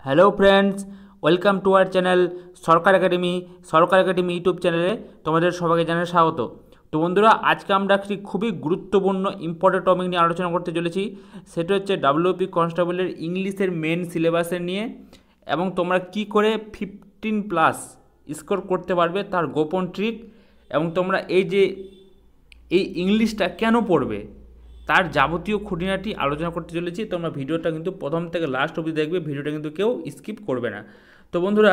Hello friends, welcome to our channel Sarkar academy YouTube চ্যানেলে তোমাদের সবাইকে জানাই স্বাগত। তো বন্ধুরা, আজকে আমরা একটি খুবই গুরুত্বপূর্ণ ইম্পর্টেন্ট টপিক নিয়ে আলোচনা করতে চলেছি। সেটা হচ্ছে ডাব্লিউপি কনস্টেবলের ইংলিশের মেন সিলেবাসের নিয়ে, এবং তোমরা কি করে 15+ স্কোর করতে পারবে তার গোপন ট্রিক, এবং তোমরা এই ইংলিশটা কেন পড়বে তার যাবতীয় খুঁটিনাটি আলোচনা করতে চলেছি। তোমরা ভিডিওটা কিন্তু প্রথম থেকে লাস্ট অবধি দেখবে, ভিডিওটা কিন্তু কেউ স্কিপ করবে না। তো বন্ধুরা,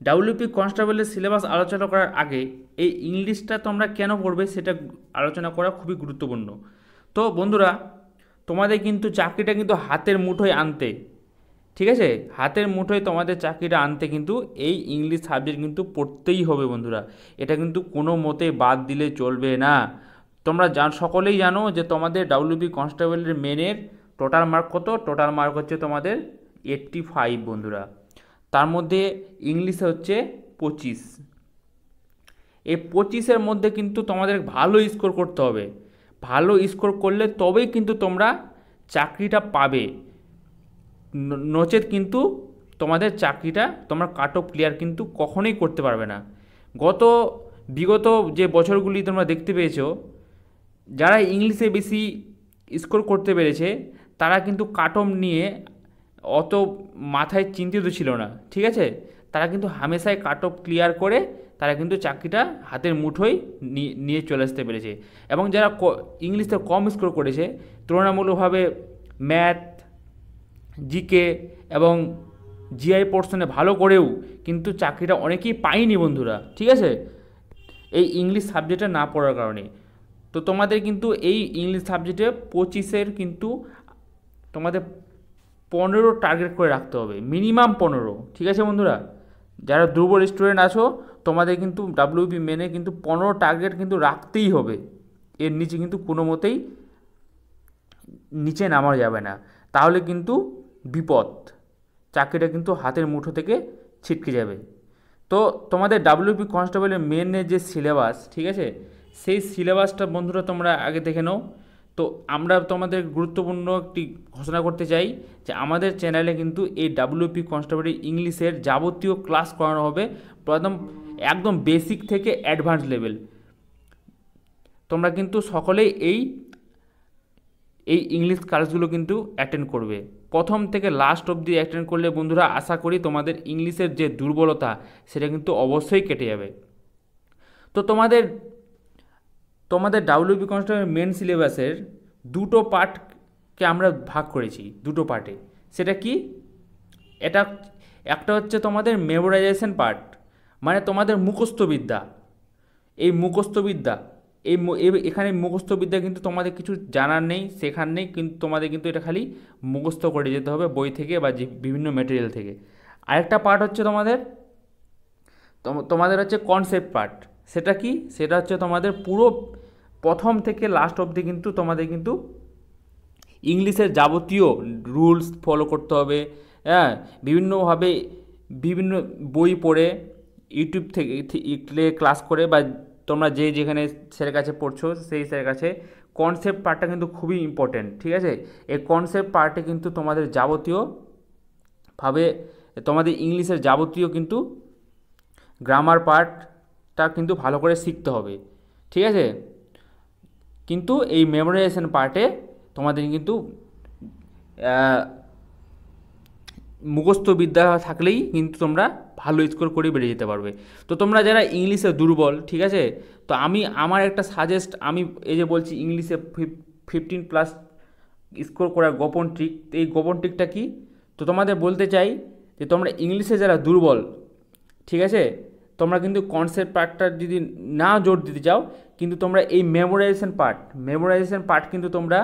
ডাব্লিউপি কনস্টেবলের সিলেবাস আলোচনা করার আগে এই ইংলিশটা তোমরা কেন পড়বে সেটা আলোচনা করা খুবই গুরুত্বপূর্ণ। তো বন্ধুরা, তোমাদের কিন্তু চাকরিটা কিন্তু হাতের মুঠোয় আনতে, ঠিক আছে, হাতের মুঠোয় তোমাদের চাকরিটা আনতে কিন্তু এই ইংলিশ সাবজেক্ট কিন্তু পড়তেই হবে বন্ধুরা। এটা কিন্তু কোনো মতে বাদ দিলে চলবে না। তোমরা সকলেই জানো যে তোমাদের ডাব্লিউবি কনস্টেবলের মেনের টোটাল মার্ক কত? টোটাল মার্ক হচ্ছে তোমাদের 85 বন্ধুরা। তার মধ্যে ইংলিশে হচ্ছে 25। এই 25-এর মধ্যে কিন্তু তোমাদের ভালো স্কোর করতে হবে। ভালো স্কোর করলে তবেই কিন্তু তোমরা চাকরিটা পাবে, নচেত কিন্তু তোমাদের চাকরিটা তোমরা কাট অফ ক্লিয়ার কিন্তু কখনোই করতে পারবে না। বিগত যে বছরগুলি তোমরা দেখতে পেয়েছো, যারা ইংলিশে বেশি স্কোর করতে পেরেছে তারা কিন্তু কাট অফ নিয়ে অত মাথায় চিন্তিত ছিল না, ঠিক আছে। তারা কিন্তু হামেশাই কাট অফ ক্লিয়ার করে তারা কিন্তু চাকরিটা হাতের মুঠোয় নিয়ে চলে আসতে পেরেছে। এবং যারা ইংলিশে কম স্কোর করেছে, তুলনামূলকভাবে ম্যাথ, জিকে এবং জিআই পোর্শনে ভালো করেও কিন্তু চাকরিটা অনেকেই পায়নি বন্ধুরা, ঠিক আছে, এই ইংলিশ সাবজেক্টটা না পড়ার কারণে। তো তোমাদের কিন্তু এই ইংলিশ সাবজেক্টে 25-এর কিন্তু তোমাদের 15 টার্গেট করে রাখতে হবে, মিনিমাম 15, ঠিক আছে বন্ধুরা। যারা দুর্বল স্টুডেন্ট আছো, তোমাদের কিন্তু ডাব্লিউবি মেনে কিন্তু 15 টার্গেট কিন্তু রাখতেই হবে। এর নিচে কিন্তু কোনো মতেই নিচে নামা যাবে না, তাহলে কিন্তু বিপদ, চাকরিটা কিন্তু হাতের মুঠো থেকে ছিটকে যাবে। তো তোমাদের ডাব্লিউপি কনস্টেবলের মেনের যে সিলেবাস, ঠিক আছে, সেই সিলেবাসটা বন্ধুরা তোমরা আগে দেখে নাও। তো আমরা তোমাদের গুরুত্বপূর্ণ একটি ঘোষণা করতে চাই যে আমাদের চ্যানেলে কিন্তু এই ডাব্লিউপি কনস্টেবলের ইংলিশের যাবতীয় ক্লাস করানো হবে, একদম বেসিক থেকে অ্যাডভান্স লেভেল। তোমরা কিন্তু সকলেই এই ইংলিশ ক্লাসগুলো কিন্তু অ্যাটেন্ড করবে। প্রথম থেকে লাস্ট অবধি অ্যাটেন্ড করলে বন্ধুরা আশা করি তোমাদের ইংলিশের যে দুর্বলতা সেটা কিন্তু অবশ্যই কেটে যাবে। তো তোমাদের ডাব্লিউবি কনস্টেবল মেন সিলেবাসের দুটো পার্টকে আমরা ভাগ করেছি, দুটো পার্টে। সেটা কি? এটা একটা হচ্ছে তোমাদের মেমোরাইজেশন পার্ট, মানে তোমাদের মুখস্থবিদ্যা। এই মুখস্থবিদ্যা এখানে মুখস্থবিদ্যা কিন্তু তোমাদের কিছু জানার নেই, শেখার নেই, কিন্তু তোমাদের কিন্তু এটা খালি মুখস্থ করে যেতে হবে বই থেকে বা যে বিভিন্ন ম্যাটেরিয়াল থেকে। আরেকটা পার্ট হচ্ছে তোমাদের হচ্ছে কনসেপ্ট পার্ট। সেটা কি? সেটা হচ্ছে তোমাদের পুরো প্রথম থেকে লাস্ট অবধি কিন্তু তোমাদের কিন্তু ইংলিশের যাবতীয় রুলস ফলো করতে হবে। হ্যাঁ, বিভিন্নভাবে বিভিন্ন বই পড়ে, ইউটিউব থেকে ক্লাস করে, বা তোমরা যেখানে স্যারের কাছে পড়ছো সেই স্যারের কাছে কনসেপ্ট পার্টটা কিন্তু খুবই ইম্পর্টেন্ট, ঠিক আছে। এই কনসেপ্ট পার্টে কিন্তু তোমাদের যাবতীয়ভাবে তোমাদের ইংলিশের যাবতীয় কিন্তু গ্রামার পার্টটা কিন্তু ভালো করে শিখতে হবে, ঠিক আছে। কিন্তু এই মেমোরাইজেশন পার্টে তোমাদের কিন্তু মুখস্থ বিদ্যা থাকলেই কিন্তু তোমরা ভালো স্কোর করে বেরিয়ে যেতে পারবে। তো তোমরা যারা ইংলিশে দুর্বল, ঠিক আছে, তো আমার একটা আমি এই যে বলছি ইংলিশে 15+ স্কোর করার গোপন ট্রিক, এই গোপন ট্রিকটা কি? তো তোমাদের বলতে চাই যে তোমরা ইংলিশে যারা দুর্বল, ঠিক আছে, তোমরা কিন্তু কনসেপ্ট পার্টটা যদি না জোর দিতে চাও, কিন্তু তোমরা এই মেমোরাইজেশন পার্ট কিন্তু তোমরা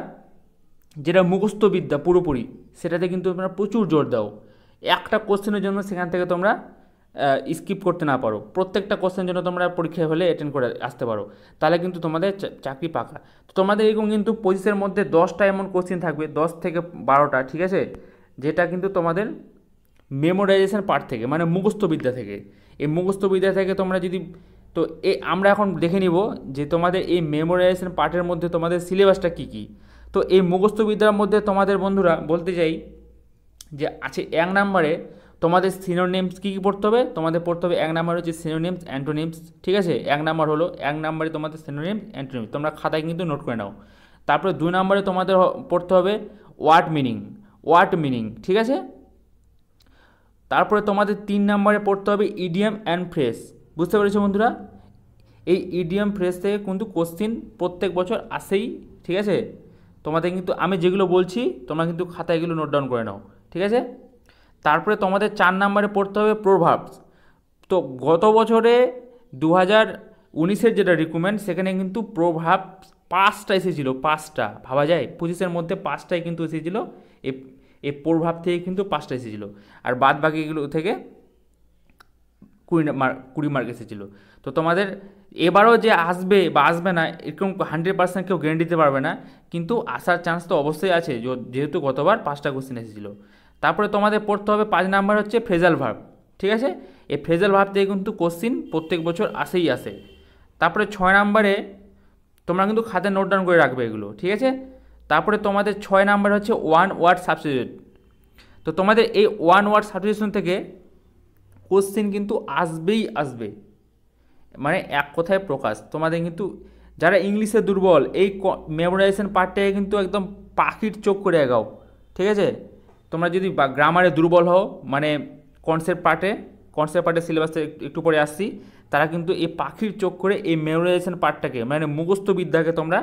যেটা মুখস্থ বিদ্যা পুরোপুরি, সেটাতে কিন্তু তোমরা প্রচুর জোর দাও। একটা কোশ্চেনের জন্য সেখান থেকে তোমরা স্কিপ করতে না পারো, প্রত্যেকটা কোশ্চেনের জন্য তোমরা পরীক্ষায় হলে অ্যাটেন্ড করে আসতে পারো, তাহলে কিন্তু তোমাদের চাকরি পাকা। তো তোমাদের এরকম কিন্তু 25-এর মধ্যে 10টা এমন কোশ্চেন থাকবে, 10 থেকে 12টা, ঠিক আছে, যেটা কিন্তু তোমাদের মেমোরাইজেশন পার্ট থেকে, মানে মুখস্থ বিদ্যা থেকে। এই মুখস্থ বিদ্যা থেকে তোমরা যদি, তো আমরা এখন দেখে নিব যে তোমাদের এই মেমোরাইজেশন পার্টের মধ্যে তোমাদের সিলেবাসটা কী কী। তো এই মুখস্থ বিদ্যার মধ্যে তোমাদের বন্ধুরা বলতে চাই যে আছে 1 নম্বরে তোমাদের সিনোনিমস কী কী পড়তে হবে, তোমাদের পড়তে হবে 1 নম্বর হচ্ছে সিনোনিমস অ্যান্টোনিমস, ঠিক আছে। 1 নম্বর হলো 1 নম্বরে তোমাদের সিনোনিমস অ্যান্টোনিমস, তোমরা খাতায় কিন্তু নোট করে নাও। তারপরে 2 নম্বরে তোমাদের পড়তে হবে ওয়ার্ড মিনিং, ঠিক আছে। তারপরে তোমাদের 3 নম্বরে পড়তে হবে ইডিয়াম অ্যান্ড ফ্রেজ। বুঝতে পেরেছো বন্ধুরা? এই ইডিয়াম ফ্রেজ থেকে কিন্তু কোশ্চিন প্রত্যেক বছর আসেই, ঠিক আছে। তোমাদের কিন্তু আমি যেগুলো বলছি তোমরা কিন্তু খাতায় এগুলো নোট ডাউন করে নাও, ঠিক আছে। তারপরে তোমাদের 4 নম্বরে পড়তে হবে প্রোভার্বস। তো গত বছরে 2019-এর যেটা রিক্রুটমেন্ট, সেখানে কিন্তু প্রোভার্বস 5টা এসেছিলো, 5টা, ভাবা যায় 25-এর মধ্যে 5টাই কিন্তু এসেছিলো। এই প্রোভার্ব থেকে কিন্তু 5টা এসেছিলো, আর বাদ বাকিগুলো থেকে 20 মার্ক এসেছিলো। তো তোমাদের এবারও যে আসবে বা আসবে না এরকম 100% কেউ গ্যারেন্টি দিতে পারবে না, কিন্তু আসার চান্স তো অবশ্যই আছে, যেহেতু গতবার 5টা কোশ্চেন এসেছিলো। তারপরে তোমাদের পড়তে হবে 5 নাম্বার হচ্ছে ফ্রেজাল ভার্ব, ঠিক আছে। এই ফ্রেজাল ভার্ব থেকে কিন্তু কোশ্চিন প্রত্যেক বছর আসে। তারপরে 6 নাম্বারে তোমরা কিন্তু খাতায় নোট ডাউন করে রাখবে এগুলো, ঠিক আছে। তারপরে তোমাদের 6 নাম্বার হচ্ছে ওয়ান ওয়ার্ড সাবস্টিটিউট। তো তোমাদের এই ওয়ান ওয়ার্ড সাবস্টিটিউশন থেকে কোশ্চিন কিন্তু আসবে, মানে এক কথায় প্রকাশ। তোমাদের কিন্তু যারা ইংলিশে দুর্বল, এই মেমোরাইজেশন পার্টটাকে কিন্তু একদম পাখির চোখ করে এগাও, ঠিক আছে। তোমরা যদি গ্রামারে দুর্বল হও, মানে কনসেপ্ট পার্টে সিলেবাসে একটু পরে আসছি, তারা কিন্তু এই পাখির চোখ করে এই মেমোরাইজেশন পার্টটাকে, মানে মুখস্থ বিদ্যাকে তোমরা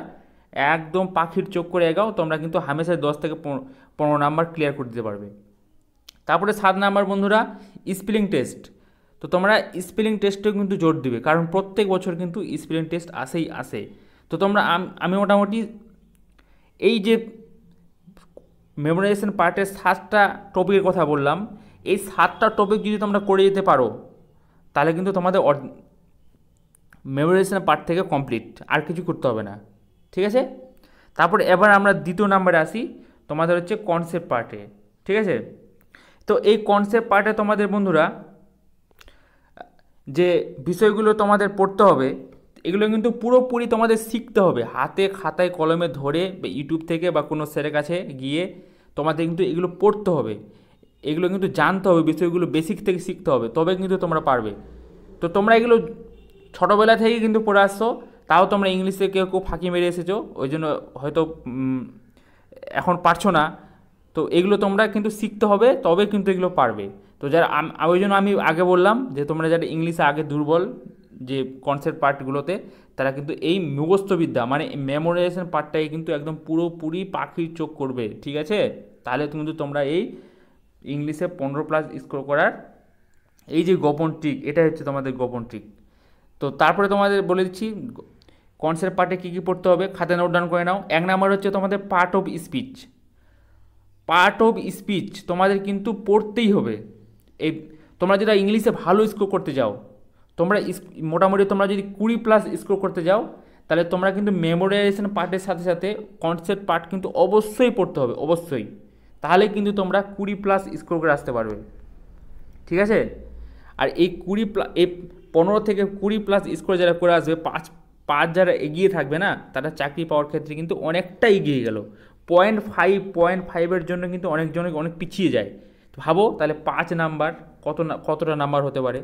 একদম পাখির চোখ করে এগাও, তোমরা কিন্তু হামেশায় 10 থেকে 15 নাম্বার ক্লিয়ার করে দিতে পারবে। তারপরে 7 নাম্বার বন্ধুরা স্পেলিং টেস্ট। তো তোমরা স্পেলিং টেস্টেও কিন্তু জোর দিবে, কারণ প্রত্যেক বছর কিন্তু স্পেলিং টেস্ট আসে। তো তোমরা আমি মোটামুটি এই যে মেমোরাইজেশন পার্টের 7টা টপিকের কথা বললাম, এই 7টা টপিক যদি তোমরা করে যেতে পারো, তাহলে কিন্তু তোমাদের মেমোরাইজেশন পার্ট থেকে কমপ্লিট, আর কিছু করতে হবে না, ঠিক আছে। তারপরে এবার আমরা 2য় নাম্বারে আসি, তোমাদের হচ্ছে কনসেপ্ট পার্টে, ঠিক আছে। তো এই কনসেপ্ট পার্টে তোমাদের বন্ধুরা যে বিষয়গুলো তোমাদের পড়তে হবে, এগুলো কিন্তু পুরোপুরি তোমাদের শিখতে হবে, হাতে খাতায় কলমে ধরে বা ইউটিউব থেকে বা কোনো স্যারের কাছে গিয়ে তোমাদের কিন্তু এগুলো পড়তে হবে, এগুলো কিন্তু জানতে হবে, বিষয়গুলো বেসিক থেকে শিখতে হবে, তবে কিন্তু তোমরা পারবে। তো তোমরা এগুলো ছোটোবেলা থেকেই কিন্তু পড়ে আসছো, তাও তোমরা ইংলিশে কেউ ফাঁকি মেরে এসেছো, ওই জন্য হয়তো এখন পারছো না। তো এগুলো তোমরা কিন্তু শিখতে হবে, তবে কিন্তু এগুলো পারবে। তো যারা ওই জন্য আমি আগে বললাম যে তোমরা যারা ইংলিশে আগে দুর্বল যে কনসেপ্ট পার্টগুলোতে, তারা কিন্তু এই মুখস্থবিদ্যা মানে মেমোরাইজেশন পার্টটাই কিন্তু একদম পুরোপুরি পাখির চোখ করবে, ঠিক আছে। তাহলে কিন্তু তোমরা এই ইংলিশে 15+ স্কোর করার এই যে গোপন ট্রিক, এটা হচ্ছে তোমাদের গোপন ট্রিক। তো তারপরে তোমাদের বলে দিচ্ছি কনসেপ্ট পার্টে কী কী পড়তে হবে, খাতায় নোট ডাউন করে নাও। 1 নাম্বার হচ্ছে তোমাদের পার্ট অফ স্পিচ তোমাদের কিন্তু পড়তেই হবে। এই তোমরা যেটা ইংলিশে ভালো স্কোর করতে যাও, তোমরা মোটামুটি তোমরা যদি 20+ স্কোর করতে যাও, তাহলে তোমরা কিন্তু মেমোরাইজেশন পার্টের সাথে সাথে কনসেপ্ট পার্ট কিন্তু অবশ্যই পড়তে হবে, অবশ্যই। তাহলে কিন্তু তোমরা 20+ স্কোর করে আসতে পারবে, ঠিক আছে। আর এই 15 থেকে 20+ স্কোর যারা করে আসবে, 5 যারা এগিয়ে থাকবে না, তারা চাকরি পাওয়ার ক্ষেত্রে কিন্তু অনেকটা এগিয়ে গেল। 0.5 জন্য কিন্তু অনেক পিছিয়ে যায়। ভাবো তাহলে 5 নাম্বার কতটা নাম্বার হতে পারে,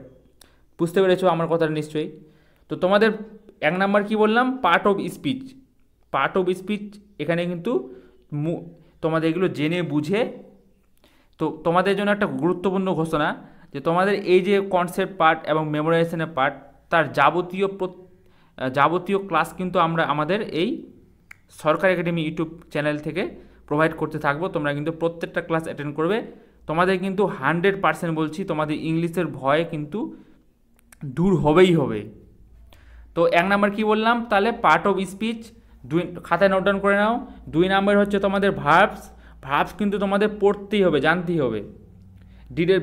বুঝতে পেরেছো আমার কথাটা নিশ্চয়ই। তো তোমাদের 1 নাম্বার কি বললাম, পার্ট অফ স্পিচ। এখানে কিন্তু তোমাদের এগুলো জেনে বুঝে, তো তোমাদের জন্য একটা গুরুত্বপূর্ণ ঘোষণা যে তোমাদের এই যে কনসেপ্ট পার্ট এবং মেমোরাইজেশনের পার্ট, তার যাবতীয় ক্লাস কিন্তু আমরা আমাদের এই সরকার একাডেমি ইউটিউব চ্যানেল থেকে প্রোভাইড করতে থাকবো। তোমরা কিন্তু প্রত্যেকটা ক্লাস অ্যাটেন্ড করবে, তোমাদের কিন্তু 100% বলছি, তোমাদের ইংলিশের ভয় কিন্তু দূর হবে। তো 1 নাম্বার কি বললাম, তাহলে পার্ট অফ স্পিচ, খাতায় নোট ডাউন করে নাও। 2 নাম্বার হচ্ছে তোমাদের ভার্বস কিন্তু তোমাদের পড়তেই হবে, জানতেই হবে।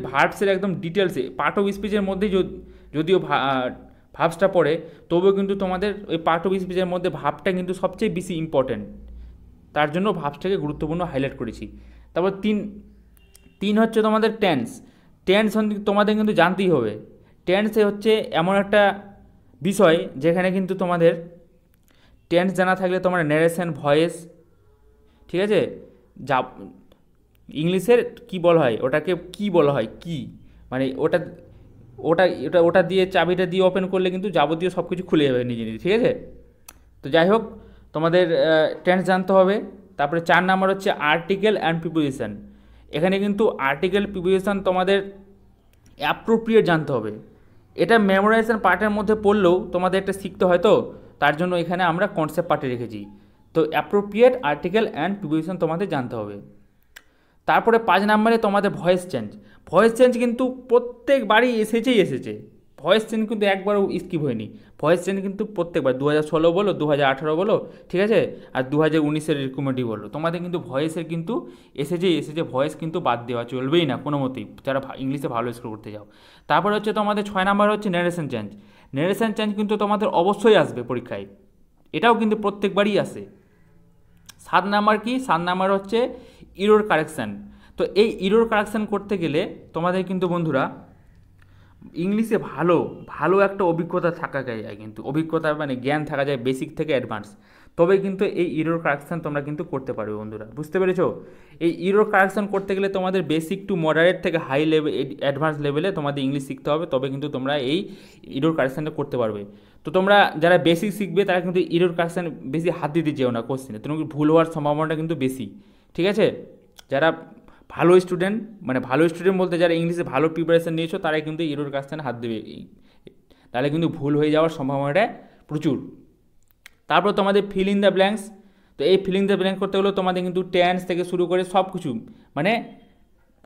ভার্বসের একদম ডিটেলসে, পার্ট অফ স্পিচের মধ্যেই যদিও ভার্বসটা পড়ে, তবুও কিন্তু তোমাদের ওই পার্ট অফ স্পিচের মধ্যে ভার্বটা কিন্তু সবচেয়ে বেশি ইম্পর্ট্যান্ট, তার জন্য ভার্বসটাকে গুরুত্বপূর্ণ হাইলাইট করেছি। তারপর 3 হচ্ছে তোমাদের টেন্স তোমাদের কিন্তু জানতেই হবে। টেন্সে হচ্ছে এমন একটা বিষয় যেখানে কিন্তু তোমাদের টেন্স জানা থাকলে তোমার ন্যারেশন ভয়েস, ঠিক আছে, ইংলিশের কি বলা হয় ওটাকে, কি বলা হয়, কি মানে ওটা ওটা ওটা ওটা দিয়ে চাবিটা দিয়ে ওপেন করলে কিন্তু যাবতীয় সব কিছু খুলে যাবে নিজে নিজে, ঠিক আছে। তো যাই হোক, তোমাদের টেন্স জানতে হবে। তারপরে 4 নাম্বার হচ্ছে আর্টিকেল অ্যান্ড প্রিপোজিশন। এখানে কিন্তু আর্টিকেল প্রিপোজিশন তোমাদের অ্যাপ্রোপ্রিয়েট জানতে হবে। এটা মেমোরাইজেশন পার্টের মধ্যে পড়লেও তোমাদের একটা শিখতে হয়, তো তার জন্য এখানে আমরা কনসেপ্ট পার্টে রেখেছি। তো অ্যাপ্রোপ্রিয়েট আর্টিকেল অ্যান্ড প্রিপোজিশন তোমাদের জানতে হবে। তারপরে 5 নম্বরে তোমাদের ভয়েস চেঞ্জ। ভয়েস চেঞ্জ কিন্তু প্রত্যেকবারই এসেছে। ভয়েস চেঞ্জ কিন্তু একবারও স্কিপ হয়নি। ভয়েস চেঞ্জ কিন্তু প্রত্যেকবার 2016 বলো, 2018 বলো, ঠিক আছে, আর 2019-এর রিকমেন্ডই বলো, তোমাদের কিন্তু ভয়েসের কিন্তু এসেছে। ভয়েস কিন্তু বাদ দেওয়া চলবেই না কোনো মতেই, যারা ইংলিশে ভালো স্কোর করতে যাও। তারপরে হচ্ছে তোমাদের 6 নাম্বার হচ্ছে ন্যারেশন চেঞ্জ। ন্যারেশন চেঞ্জ কিন্তু তোমাদের অবশ্যই আসবে পরীক্ষায়, এটাও কিন্তু প্রত্যেকবারই আসে। 7 নাম্বার কি? 7 নাম্বার হচ্ছে ইরোর কারেকশান। তো এই ইরোর কারেকশান করতে গেলে তোমাদের কিন্তু বন্ধুরা ইংলিশে ভালো একটা অভিজ্ঞতা থাকা যায়, কিন্তু অভিজ্ঞতা মানে জ্ঞান থাকা যায় বেসিক থেকে অ্যাডভান্স, তবে কিন্তু এই ইরোর কারেকশান তোমরা কিন্তু করতে পারবে বন্ধুরা, বুঝতে পেরেছো? এই ইরোর কারেকশান করতে গেলে তোমাদের বেসিক টু মডারেট থেকে হাই লেভেল অ্যাডভান্স লেভেলে তোমাদের ইংলিশ শিখতে হবে, তবে কিন্তু তোমরা এই ইরোর কারেকশানটা করতে পারবে। তো তোমরা যারা বেসিক শিখবে তারা কিন্তু ইরোর কারেকশান বেশি হাত দিতে যেও না কোশ্চেনে, তোমার ভুল হওয়ার সম্ভাবনাটা কিন্তু বেশি, ঠিক আছে। যারা ভালো স্টুডেন্ট, মানে ভালো স্টুডেন্ট বলতে যারা ইংলিশে ভালো প্রিপারেশান নিয়েছো তারাই কিন্তু ইরোর কারেকশানে হাত দেবে, তাহলে কিন্তু ভুল হয়ে যাওয়ার সম্ভাবনাটা প্রচুর। তারপর তোমাদের ফিল ইন দ্য ব্ল্যাঙ্কস। তো এই ফিল ইন দ্য ব্ল্যাঙ্ক করতে গেলেও তোমাদের কিন্তু টেন্স থেকে শুরু করে সব কিছু, মানে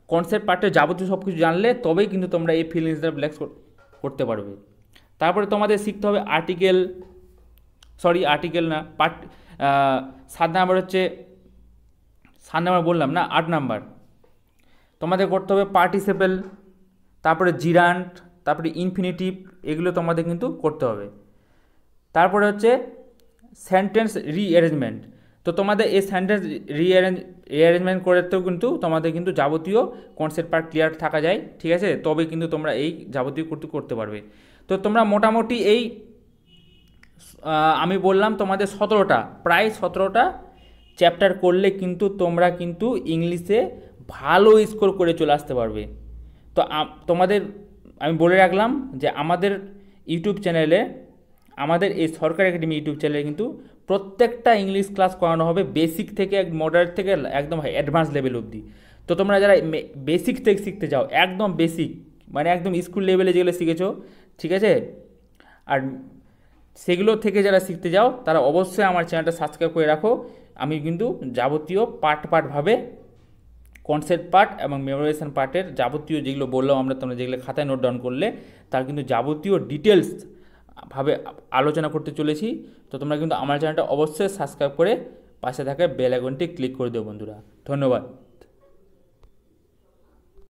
কনসেপ্ট পার্টে যাবতীয় সব কিছু জানলে তবেই কিন্তু তোমরা এই ফিল ইন দ্য ব্ল্যাঙ্কস করতে পারবে। তারপরে তোমাদের শিখতে হবে আর্টিকেল না, 7 নাম্বার হচ্ছে, 7 নাম্বার বললাম না, 8 নাম্বার তোমাদের করতে হবে পার্টিসিপেল, তারপরে জিরান্ট, তারপরে ইনফিনিটিভ, এগুলো তোমাদের কিন্তু করতে হবে। তারপরে হচ্ছে সেন্টেন্স রিঅ্যারেঞ্জমেন্ট। তো তোমাদের এই সেন্টেন্স রিঅ্যারেঞ্জমেন্ট করতেও কিন্তু তোমাদের কিন্তু যাবতীয় কনসেপ্ট পার্ট ক্লিয়ার থাকা যায়, ঠিক আছে, তবে কিন্তু তোমরা এই যাবতীয় করতে পারবে। তো তোমরা মোটামুটি এই আমি বললাম তোমাদের 17টা, প্রায় 17টা চ্যাপ্টার করলে কিন্তু তোমরা কিন্তু ইংলিশে ভালো স্কোর করে চলে আসতে পারবে। তো তোমাদের আমি বলে রাখলাম যে আমাদের ইউটিউব চ্যানেলে, আমাদের এই সরকার একাডেমি ইউটিউব চ্যানেলে কিন্তু প্রত্যেকটা ইংলিশ ক্লাস করানো হবে, বেসিক থেকে মডারেট থেকে একদম অ্যাডভান্স লেভেল অবধি। তো তোমরা যারা বেসিক থেকে শিখতে চাও, একদম বেসিক মানে একদম স্কুল লেভেলে যেগুলো শিখেছো, ঠিক আছে, আর সেগুলো থেকে যারা শিখতে যাও তারা অবশ্যই আমার চ্যানেলটা সাবস্ক্রাইব করে রাখো। আমি কিন্তু যাবতীয় পার্টভাবে কনসেপ্ট পার্ট এবং মেমোরাইজেশন পার্টের যাবতীয় যেগুলো বললাম আমরা, তোমরা যেগুলো খাতায় নোট ডাউন করলে তার কিন্তু যাবতীয় ডিটেলস ভাবে আলোচনা করতে চলেছি। তো তোমরা কিন্তু আমার চ্যানেলটা অবশ্যই সাবস্ক্রাইব করে পাশে থাকা বেল আইকনটি ক্লিক করে দিও বন্ধুরা। ধন্যবাদ।